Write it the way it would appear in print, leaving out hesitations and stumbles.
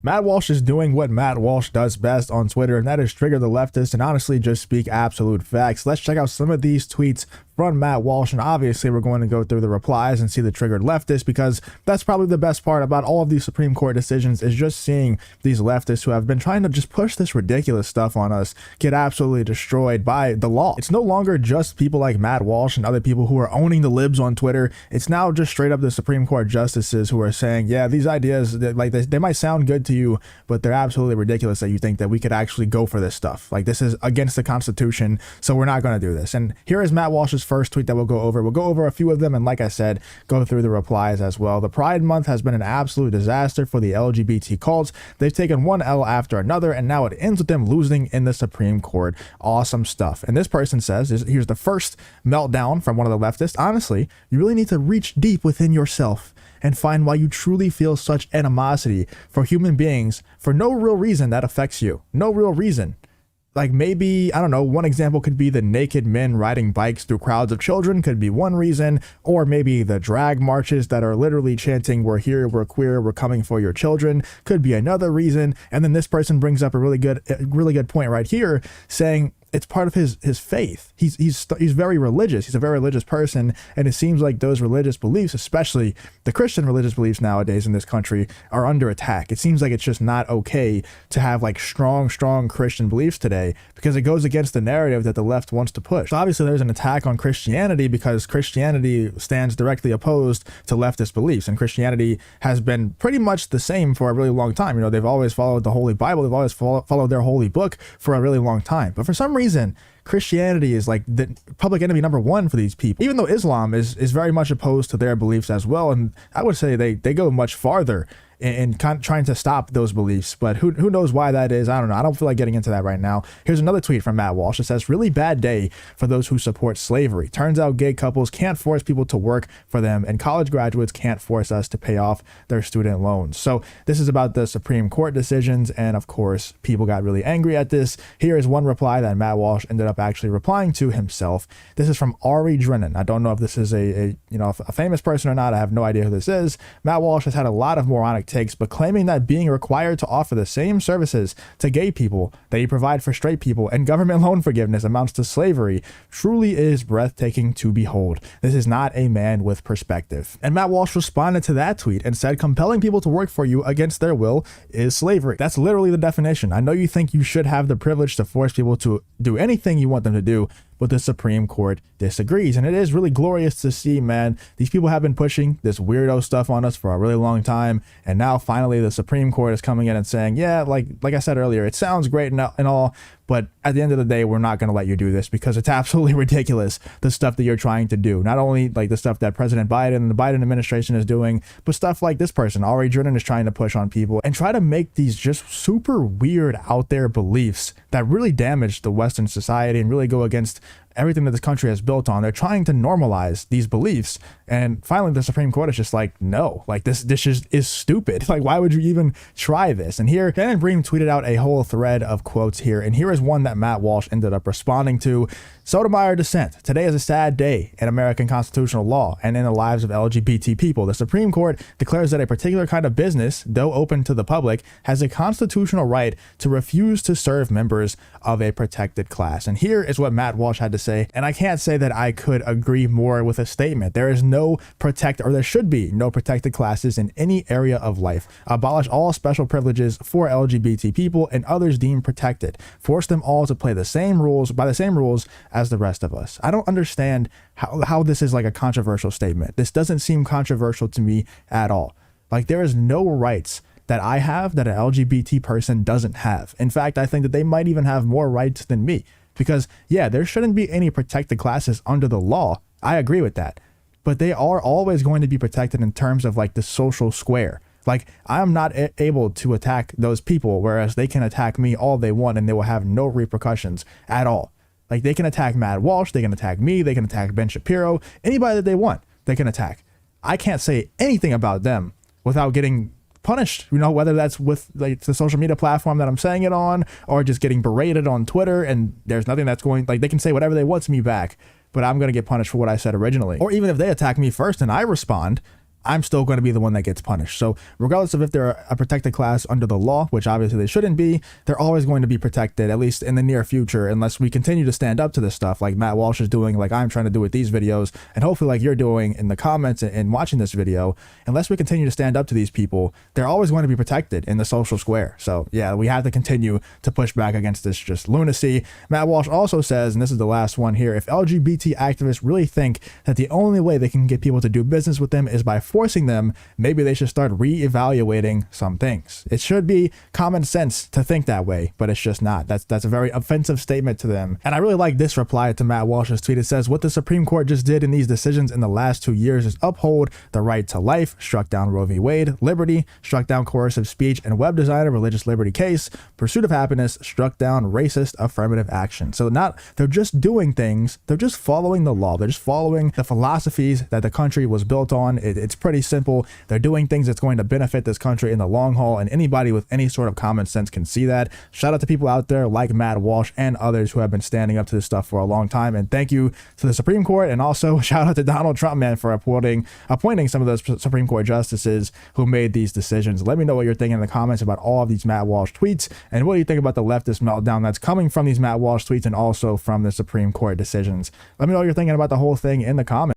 Matt Walsh is doing what Matt Walsh does best on Twitter, and that is trigger the leftists and honestly just speak absolute facts. Let's check out some of these tweets from Matt Walsh, and obviously we're going to go through the replies and see the triggered leftists, because that's probably the best part about all of these Supreme Court decisions, is just seeing these leftists who have been trying to just push this ridiculous stuff on us get absolutely destroyed by the law. It's no longer just people like Matt Walsh and other people who are owning the libs on Twitter. It's now just straight up the Supreme Court justices who are saying, yeah, these ideas, like they might sound good to you, but they're absolutely ridiculous that you think that we could actually go for this stuff. Like, this is against the Constitution, so we're not going to do this. And here is Matt Walsh's first tweet that we'll go over. We'll go over a few of them, and like I said, go through the replies as well. The Pride Month has been an absolute disaster for the LGBT cults. They've taken one L after another, and now it ends with them losing in the Supreme Court. Awesome stuff. And this person says, here's the first meltdown from one of the leftists. Honestly, you really need to reach deep within yourself and find why you truly feel such animosity for human beings for no real reason that affects you. No real reason. Like, maybe, I don't know, one example could be the naked men riding bikes through crowds of children could be one reason, or maybe the drag marches that are literally chanting, we're here, we're queer, we're coming for your children, could be another reason. And then this person brings up a really good point right here, saying it's part of his faith. He's very religious. He's a very religious person, and it seems like those religious beliefs, especially the Christian religious beliefs nowadays in this country, are under attack. It seems like it's just not okay to have like strong Christian beliefs today, because it goes against the narrative that the left wants to push. So obviously there's an attack on Christianity because Christianity stands directly opposed to leftist beliefs, and Christianity has been pretty much the same for a really long time. You know, they've always followed the Holy Bible. They've always followed their holy book for a really long time. But for some reason, Christianity is like the public enemy number one for these people, even though Islam is very much opposed to their beliefs as well. And I would say they go much farther in trying to stop those beliefs, but who knows why that is? I don't know. I don't feel like getting into that right now. Here's another tweet from Matt Walsh. It says, really bad day for those who support slavery. Turns out gay couples can't force people to work for them, and college graduates can't force us to pay off their student loans. So this is about the Supreme Court decisions, and of course people got really angry at this. Here is one reply that Matt Walsh ended up actually replying to himself. This is from Ari Drennan. I don't know if this is a famous person or not. I have no idea who this is. Matt Walsh has had a lot of moronic takes, but claiming that being required to offer the same services to gay people that you provide for straight people and government loan forgiveness amounts to slavery truly is breathtaking to behold. This is not a man with perspective. And Matt Walsh responded to that tweet and said, compelling people to work for you against their will is slavery. That's literally the definition. I know you think you should have the privilege to force people to do anything you want them to do, but the Supreme Court disagrees. And it is really glorious to see, man. These people have been pushing this weirdo stuff on us for a really long time, and now finally the Supreme Court is coming in and saying, yeah, like I said earlier, it sounds great and all, but at the end of the day, we're not going to let you do this, because it's absolutely ridiculous, the stuff that you're trying to do. Not only like the stuff that President Biden and the Biden administration is doing, but stuff like this person, Ari Drennan, is trying to push on people and try to make these just super weird out there beliefs that really damage the Western society and really go against everything that this country has built on. They're trying to normalize these beliefs, and finally the Supreme Court is just like, no, like this is stupid. Like, why would you even try this? And here Shannon Bream tweeted out a whole thread of quotes here, and here is one that Matt Walsh ended up responding to. Sotomayor dissent. Today is a sad day in American constitutional law and in the lives of LGBT people. The Supreme Court declares that a particular kind of business, though open to the public, has a constitutional right to refuse to serve members of a protected class. And here is what Matt Walsh had to say, and I can't say that I could agree more with a statement. There is no there should be no protected classes in any area of life. Abolish all special privileges for LGBT people and others deemed protected. Force them all to play by the same rules as the rest of us. I don't understand how this is like a controversial statement. This doesn't seem controversial to me at all. Like, there is no rights that I have that an LGBT person doesn't have. In fact, I think that they might even have more rights than me, because yeah, there shouldn't be any protected classes under the law. I agree with that, but they are always going to be protected in terms of like the social square. Like, I'm not able to attack those people, whereas they can attack me all they want and they will have no repercussions at all. Like, they can attack Matt Walsh, they can attack me, they can attack Ben Shapiro, anybody that they want, they can attack. I can't say anything about them without getting punished, you know, whether that's with like the social media platform that I'm saying it on, or just getting berated on Twitter, and there's nothing that's going, like, they can say whatever they want to me back, but I'm going to get punished for what I said originally. Or even if they attack me first and I respond, I'm still going to be the one that gets punished. So regardless of if they're a protected class under the law, which obviously they shouldn't be, they're always going to be protected, at least in the near future, unless we continue to stand up to this stuff like Matt Walsh is doing, like I'm trying to do with these videos, and hopefully like you're doing in the comments and watching this video. Unless we continue to stand up to these people, they're always going to be protected in the social square. So yeah, we have to continue to push back against this just lunacy. Matt Walsh also says, and this is the last one here, if LGBT activists really think that the only way they can get people to do business with them is by forcing them, maybe they should start re-evaluating some things. It should be common sense to think that way, but it's just not. That's a very offensive statement to them. And I really like this reply to Matt Walsh's tweet. It says, what the Supreme Court just did in these decisions in the last 2 years is uphold the right to life, struck down Roe v. Wade, liberty, struck down coercive speech and web designer religious liberty case, pursuit of happiness, struck down racist affirmative action. So they're just doing things, they're just following the law, they're just following the philosophies that the country was built on. It's pretty simple. They're doing things that's going to benefit this country in the long haul, and anybody with any sort of common sense can see that. Shout out to people out there like Matt Walsh and others who have been standing up to this stuff for a long time, and thank you to the Supreme Court, and also shout out to Donald Trump, man, for appointing some of those Supreme Court justices who made these decisions. Let me know what you're thinking in the comments about all of these Matt Walsh tweets, and what do you think about the leftist meltdown that's coming from these Matt Walsh tweets and also from the Supreme Court decisions. Let me know what you're thinking about the whole thing in the comments.